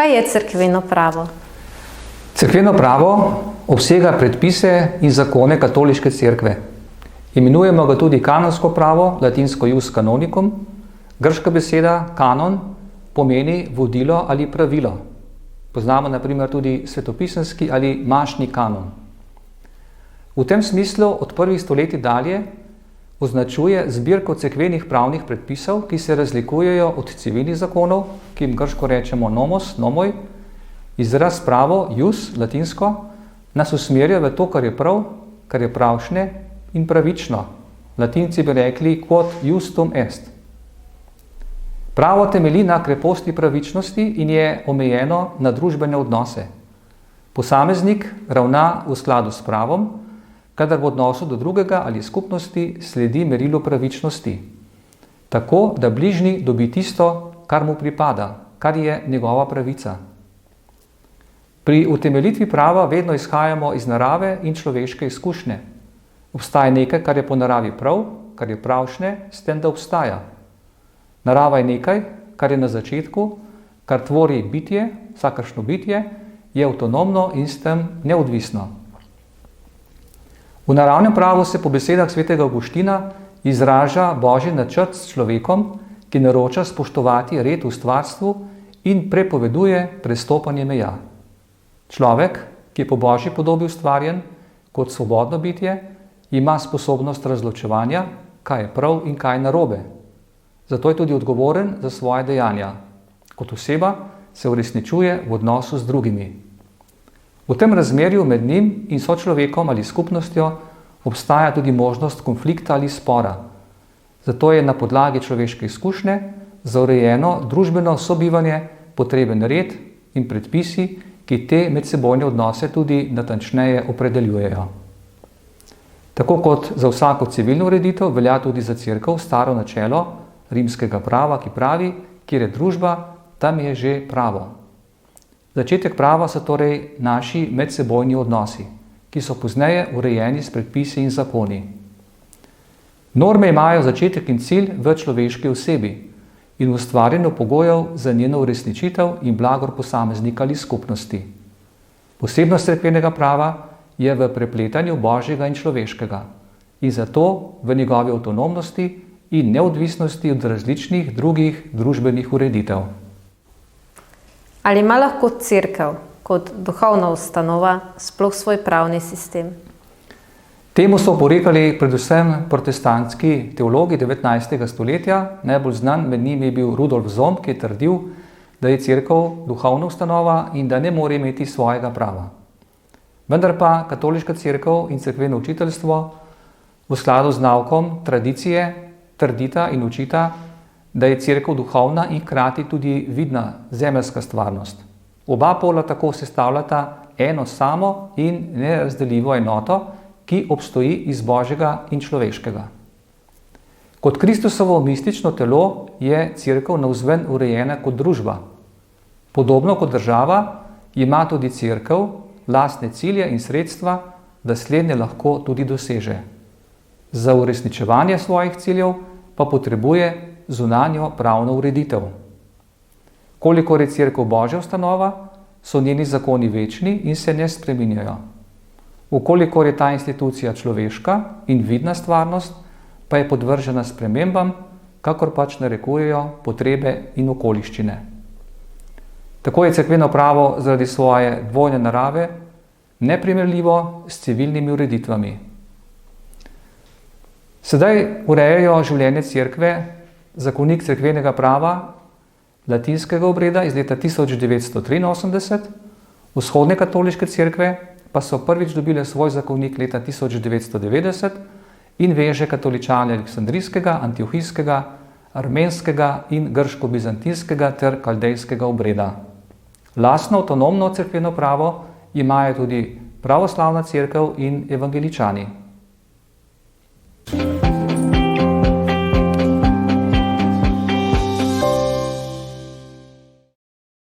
Kaj je cerkveno pravo? Cerkveno pravo obsega predpise in zakone katoliške cerkve. Imenujemo ga tudi kanonsko pravo, latinsko ius canonicum. Grška beseda kanon pomeni vodilo ali pravilo. Poznamo na primer tudi svetopisemski ali mašni kanon. V tem smislu od prvih stoletij dalje označuje zbirko cerkvenih pravnih predpisov, ki se razlikujejo od civilnih zakonov, ki jim grško rečemo nomos, nomoj. Izraz pravo, ius, latinsko, nas usmerja v to, kar je prav, kar je pravšne in pravično. Latinci bi rekli quod iustum est. Pravo temelji na kreposti pravičnosti in je omejeno na družbene odnose. Posameznik ravna v skladu s pravom, kadar v odnosu do drugega ali skupnosti sledi merilu pravičnosti. Tako, da bližnji dobi tisto, kar mu pripada, kar je njegova pravica. Pri utemeljitvi prava vedno izhajamo iz narave in človeške izkušnje. Obstaja nekaj, kar je po naravi prav, kar je pravšne, s tem, da obstaja. Narava je nekaj, kar je na začetku, kar tvori bitje, vsakršno bitje, je avtonomno in s tem neodvisno. V naravnem pravu se po besedah svetega Avguština izraža božji načrt s človekom, ki naroča spoštovati red v stvarstvu in prepoveduje prestopanje meja. Človek, ki je po božji podobi ustvarjen kot svobodno bitje, ima sposobnost razločevanja, kaj je prav in kaj narobe. Zato je tudi odgovoren za svoje dejanja. Kot oseba se uresničuje v odnosu z drugimi. V tem razmerju med njim in sočlovekom ali skupnostjo obstaja tudi možnost konflikta ali spora. Zato je na podlagi človeške izkušnje za urejeno družbeno sobivanje potreben red in predpisi, ki te medsebojne odnose tudi natančneje opredeljujejo. Tako kot za vsako civilno ureditev velja tudi za cerkev staro načelo rimskega prava, ki pravi, kjer je družba, tam je že pravo. Začetek prava so torej naši medsebojni odnosi, ki so pozneje urejeni s predpisi in zakoni. Norme imajo začetek in cilj v človeški osebi in ustvarjanju pogojev za njeno uresničitev in blagor posameznika ali skupnosti. Posebnost cerkvenega prava je v prepletanju božjega in človeškega in zato v njegovi avtonomnosti in neodvisnosti od različnih drugih družbenih ureditev. Ali ima lahko cerkev kot duhovna ustanova sploh svoj pravni sistem? Temu so oporekali predvsem protestantski teologi 19. stoletja. Najbolj znan med njimi je bil Rudolf Zomb, ki je trdil, da je cerkev duhovna ustanova in da ne more imeti svojega prava. Vendar pa katoliška cerkev in cerkveno učiteljstvo v skladu z naukom tradicije trdita in učita, da je cerkev duhovna in hkrati tudi vidna zemeljska stvarnost. Oba pola tako sestavljata eno samo in nerazdeljivo enoto, ki obstoji iz božjega in človeškega. Kot Kristusovo mistično telo je cerkev navzven urejena kot družba. Podobno kot država ima tudi cerkev lastne cilje in sredstva, da slednje lahko tudi doseže. Za uresničevanje svojih ciljev pa potrebuje zunanjo pravno ureditev. Kolikor je cerkev božja ustanova, so njeni zakoni večni in se ne spreminjajo. Ukolikor je ta institucija človeška in vidna stvarnost, pa je podvržena spremembam, kakor pač narekujejo potrebe in okoliščine. Tako je cerkveno pravo zaradi svoje dvojne narave neprimerljivo s civilnimi ureditvami. Sedaj urejajo življenje cerkve zakonik cerkvenega prava latinskega obreda iz leta 1983, vzhodne katoliške cerkve pa so prvič dobile svoj zakonik leta 1990 in veže katoličane aleksandrijskega, antiohijskega, armenskega in grško-bizantinskega ter kaldejskega obreda. Lastno avtonomno cerkveno pravo imajo tudi pravoslavna cerkev in evangeličani.